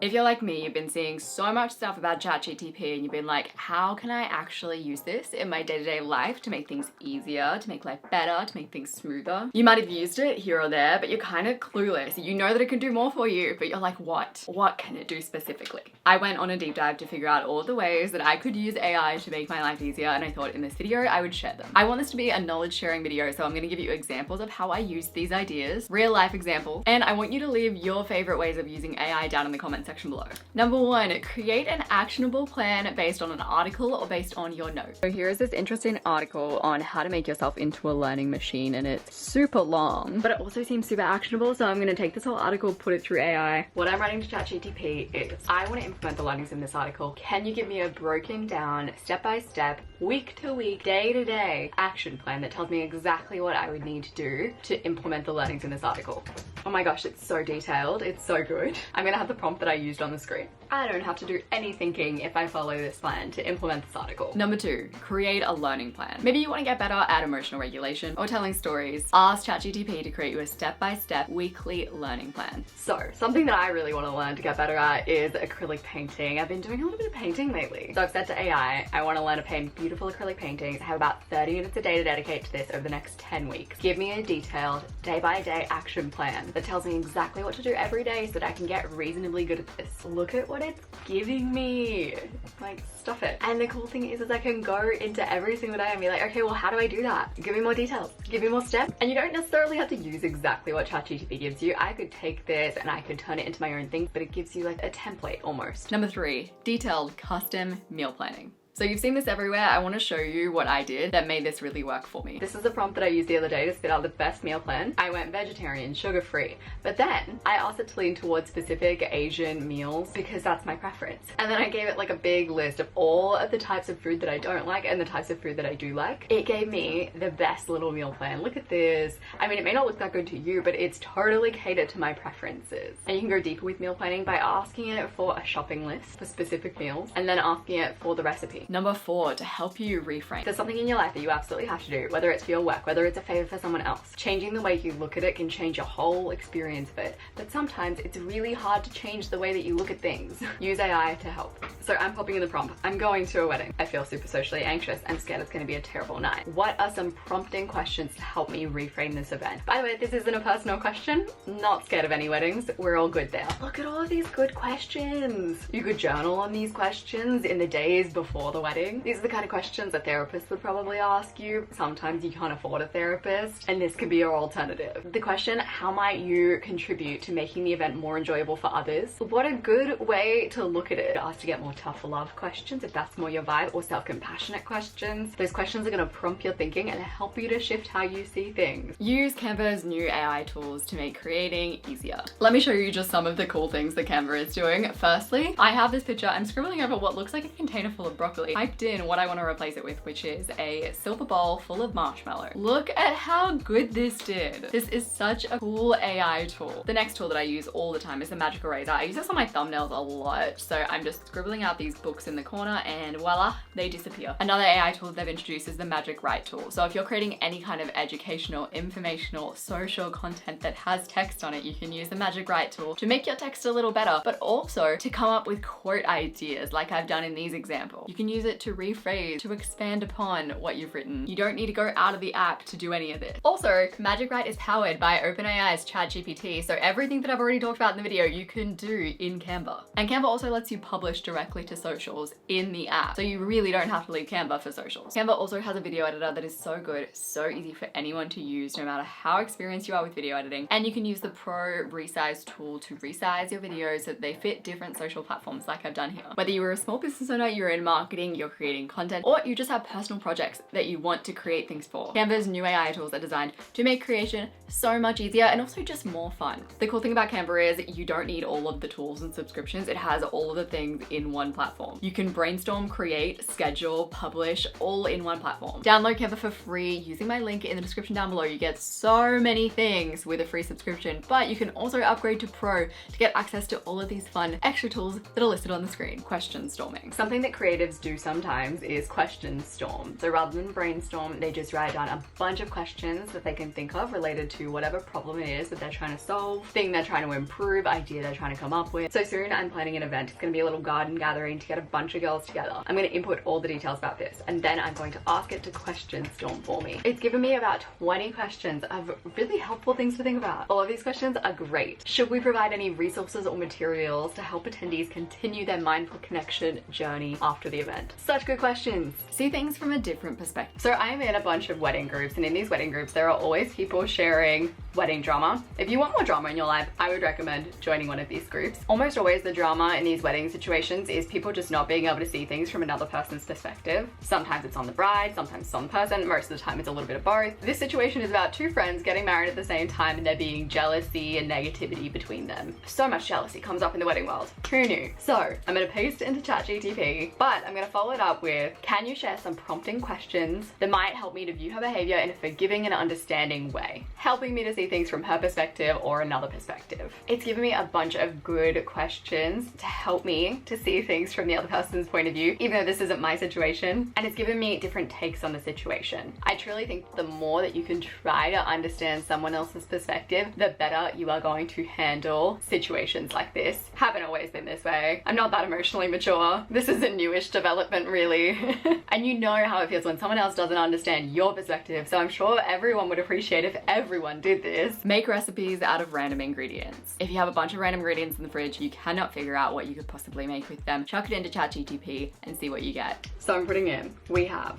If you're like me, you've been seeing so much stuff about ChatGPT and you've been like, how can I actually use this in my day-to-day life to make things easier, to make life better, to make things smoother? You might have used it here or there, but you're kind of clueless. You know that it can do more for you, but you're like, what? What can it do specifically? I went on a deep dive to figure out all the ways that I could use AI to make my life easier, and I thought in this video I would share them. I want this to be a knowledge sharing video, so I'm going to give you examples of how I use these ideas, real life examples, and I want you to leave your favorite ways of using AI down in the comment section below. Number 1, create an actionable plan based on an article or based on your notes. So here is this interesting article on how to make yourself into a learning machine, and it's super long, but it also seems super actionable, so I'm going to take this whole article, put it through AI. What I'm writing to ChatGPT is, I want to implement the learnings in this article. Can you give me a broken down, step-by-step, week-to-week, day-to-day action plan that tells me exactly what I would need to do to implement the learnings in this article? Oh my gosh, it's so detailed. It's so good. I'm gonna have the prompt that I used on the screen. I don't have to do any thinking if I follow this plan to implement this article. Number 2, create a learning plan. Maybe you want to get better at emotional regulation or telling stories. Ask ChatGPT to create you a step-by-step weekly learning plan. So something that I really want to learn to get better at is acrylic painting. I've been doing a little bit of painting lately. So I've said to AI, I want to learn to paint beautiful acrylic paintings. I have about 30 minutes a day to dedicate to this over the next 10 weeks. Give me a detailed day-by-day action plan that tells me exactly what to do every day so that I can get reasonably good at this. Look at what it's giving me. Like, stuff it. And the cool thing is I can go into every single day and be like, okay, well, how do I do that? Give me more details, give me more steps. And you don't necessarily have to use exactly what ChatGPT gives you. I could take this and I could turn it into my own thing, but it gives you like a template almost. Number 3, detailed custom meal planning. So you've seen this everywhere. I want to show you what I did that made this really work for me. This is the prompt that I used the other day to spit out the best meal plan. I went vegetarian, sugar-free, but then I asked it to lean towards specific Asian meals because that's my preference. And then I gave it like a big list of all of the types of food that I don't like and the types of food that I do like. It gave me the best little meal plan. Look at this. I mean, it may not look that good to you, but it's totally catered to my preferences. And you can go deeper with meal planning by asking it for a shopping list for specific meals and then asking it for the recipe. Number 4, to help you reframe. There's something in your life that you absolutely have to do, whether it's for your work, whether it's a favor for someone else. Changing the way you look at it can change your whole experience of it. But sometimes it's really hard to change the way that you look at things. Use AI to help. So I'm popping in the prompt. I'm going to a wedding. I feel super socially anxious. I'm scared it's going to be a terrible night. What are some prompting questions to help me reframe this event? By the way, this isn't a personal question. Not scared of any weddings. We're all good there. Look at all of these good questions. You could journal on these questions in the days before the wedding. These are the kind of questions a therapist would probably ask you. Sometimes you can't afford a therapist, and this could be your alternative. The question, how might you contribute to making the event more enjoyable for others? What a good way to look at it. Ask to get more tough love questions if that's more your vibe, or self-compassionate questions. Those questions are going to prompt your thinking and help you to shift how you see things. Use Canva's new AI tools to make creating easier. Let me show you just some of the cool things that Canva is doing. Firstly, I have this picture. I'm scribbling over what looks like a container full of broccoli. Typed in what I want to replace it with, which is a silver bowl full of marshmallow. Look at how good this did. This is such a cool AI tool. The next tool that I use all the time is the Magic Eraser. I use this on my thumbnails a lot, so I'm just scribbling out these books in the corner and voila, they disappear. Another AI tool they've introduced is the Magic Write tool. So if you're creating any kind of educational, informational, social content that has text on it, you can use the Magic Write tool to make your text a little better, but also to come up with quote ideas like I've done in these examples. You can use it to rephrase, to expand upon what you've written. You don't need to go out of the app to do any of this. Also, Magic Write is powered by OpenAI's ChatGPT, so everything that I've already talked about in the video, you can do in Canva. And Canva also lets you publish directly to socials in the app, so you really don't have to leave Canva for socials. Canva also has a video editor that is so good, so easy for anyone to use, no matter how experienced you are with video editing. And you can use the Pro Resize tool to resize your videos so that they fit different social platforms like I've done here. Whether you are a small business owner, you're in marketing, you're creating content, or you just have personal projects that you want to create things for, Canva's new AI tools are designed to make creation so much easier and also just more fun. The cool thing about Canva is you don't need all of the tools and subscriptions. It has all of the things in one platform. You can brainstorm, create, schedule, publish, all in one platform. Download Canva for free using my link in the description down below. You get so many things with a free subscription, but you can also upgrade to Pro to get access to all of these fun extra tools that are listed on the screen. Question storming. Something that creatives do do sometimes is question storm. So rather than brainstorm, they just write down a bunch of questions that they can think of related to whatever problem it is that they're trying to solve, thing they're trying to improve, idea they're trying to come up with. So soon I'm planning an event. It's gonna be a little garden gathering to get a bunch of girls together. I'm gonna input all the details about this, and then I'm going to ask it to question storm for me. It's given me about 20 questions of really helpful things to think about. All of these questions are great. Should we provide any resources or materials to help attendees continue their mindful connection journey after the event? Such good questions. See things from a different perspective. So I'm in a bunch of wedding groups, and in these wedding groups there are always people sharing wedding drama. If you want more drama in your life, I would recommend joining one of these groups. Almost always the drama in these wedding situations is people just not being able to see things from another person's perspective. Sometimes it's on the bride, sometimes it's on the person, most of the time it's a little bit of both. This situation is about two friends getting married at the same time and there being jealousy and negativity between them. So much jealousy comes up in the wedding world. Who knew? So I'm gonna paste it into ChatGTP, but I'm gonna follow it up with, can you share some prompting questions that might help me to view her behavior in a forgiving and understanding way, helping me to see things from her perspective or another perspective. It's given me a bunch of good questions to help me to see things from the other person's point of view, even though this isn't my situation, and it's given me different takes on the situation. I truly think the more that you can try to understand someone else's perspective, the better you are going to handle situations like this. Haven't always been this way. I'm not that emotionally mature. This is a newish development, really. And you know how it feels when someone else doesn't understand your perspective, so I'm sure everyone would appreciate if everyone did this. Make recipes out of random ingredients. If you have a bunch of random ingredients in the fridge, you cannot figure out what you could possibly make with them. Chuck it into ChatGTP and see what you get. So I'm putting in, we have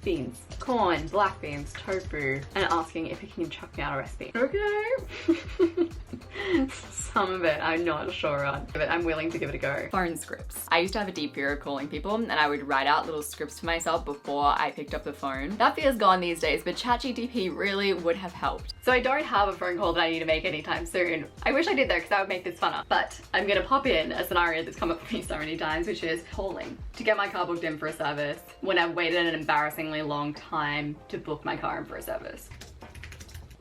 beans, corn, black beans, tofu, and asking if it can chuck me out a recipe. Okay. Some of it I'm not sure on, but I'm willing to give it a go. Phone scripts. I used to have a deep fear of calling people, and I would write out little scripts for myself before I picked up the phone. That fear's gone these days, but ChatGTP really would have helped. So I don't have a phone call that I need to make anytime soon. I wish I did though, because that would make this funner. But I'm gonna pop in a scenario that's come up for me so many times, which is calling to get my car booked in for a service when I've waited an embarrassingly long time to book my car in for a service.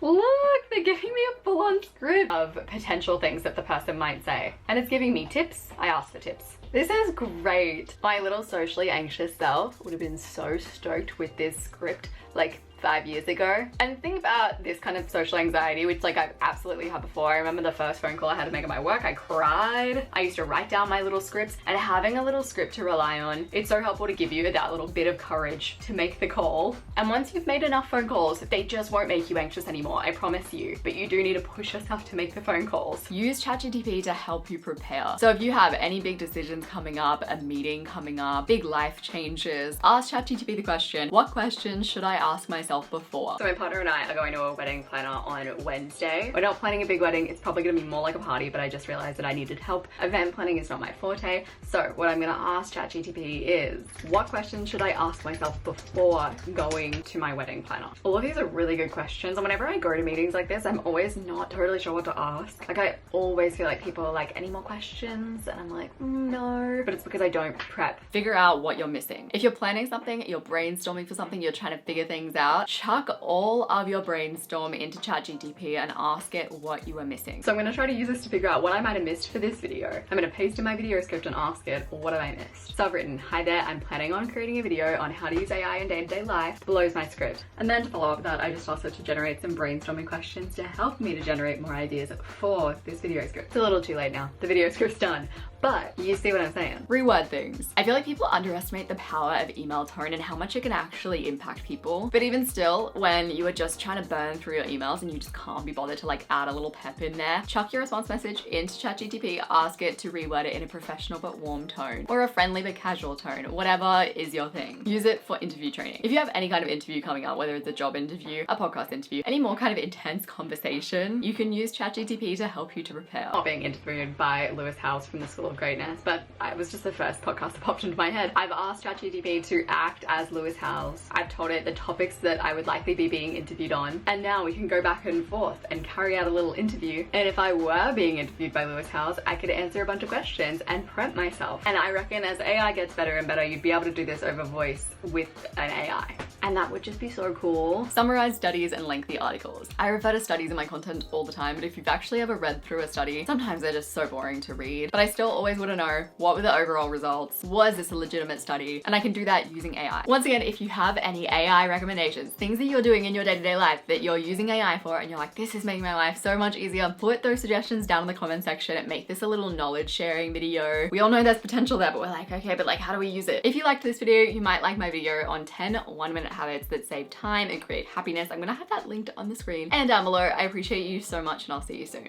Look, they're giving me a full-on script of potential things that the person might say. And it's giving me tips. I asked for tips. This is great. My little socially anxious self would have been so stoked with this script like 5 years ago. And think about this kind of social anxiety, which like I've absolutely had before. I remember the first phone call I had to make at my work, I cried. I used to write down my little scripts, and having a little script to rely on, it's so helpful to give you that little bit of courage to make the call. And once you've made enough phone calls, they just won't make you anxious anymore, I promise you. But you do need to push yourself to make the phone calls. Use ChatGTP to help you prepare. So if you have any big decisions coming up, a meeting coming up, big life changes, ask ChatGTP the question, what questions should I ask myself before? So my partner and I are going to a wedding planner on Wednesday. We're not planning a big wedding. It's probably gonna be more like a party, but I just realized that I needed help. Event planning is not my forte. So what I'm gonna ask ChatGTP is, what questions should I ask myself before going to my wedding planner? All of these are really good questions. And whenever I go to meetings like this, I'm always not totally sure what to ask. Like I always feel like people are like, any more questions? And I'm like, no, but it's because I don't prep. Figure out what you're missing. If you're planning something, you're brainstorming for something, you're trying to figure things out, chuck all of your brainstorm into ChatGTP and ask it what you are missing. So I'm gonna try to use this to figure out what I might have missed for this video. I'm gonna paste in my video script and ask it, what have I missed? So I've written, hi there, I'm planning on creating a video on how to use AI in day-to-day life. Below is my script. And then to follow up with that, I just asked it to generate some brainstorming questions to help me to generate more ideas for this video script. It's a little too late now. The video script's done. But you see what I'm saying. Reword things. I feel like people underestimate the power of email tone and how much it can actually impact people. But even still, when you are just trying to burn through your emails and you just can't be bothered to like add a little pep in there, chuck your response message into ChatGTP, ask it to reword it in a professional but warm tone or a friendly but casual tone, whatever is your thing. Use it for interview training. If you have any kind of interview coming up, whether it's a job interview, a podcast interview, any more kind of intense conversation, you can use ChatGTP to help you to prepare. Not being interviewed by Lewis Howes from the School of Greatness, but it was just the first podcast that popped into my head. I've asked ChatGTP to act as Lewis Howes. I've told it the topics that I would likely be being interviewed on, and now we can go back and forth and carry out a little interview. And if I were being interviewed by Lewis Howes, I could answer a bunch of questions and prep myself. And I reckon as AI gets better and better, you'd be able to do this over voice with an AI. and that would just be so cool. Summarize studies and lengthy articles. I refer to studies in my content all the time, but if you've actually ever read through a study, sometimes they're just so boring to read. But I still always want to know, what were the overall results? Was this a legitimate study? And I can do that using AI. Once again, if you have any AI recommendations, things that you're doing in your day-to-day life that you're using AI for, and you're like, this is making my life so much easier, put those suggestions down in the comment section. Make this a little knowledge sharing video. We all know there's potential there, but we're like, okay, but like, how do we use it? If you liked this video, you might like my video on 10 one-minute habits that save time and create happiness. I'm gonna have that linked on the screen and down below. I appreciate you so much, and I'll see you soon.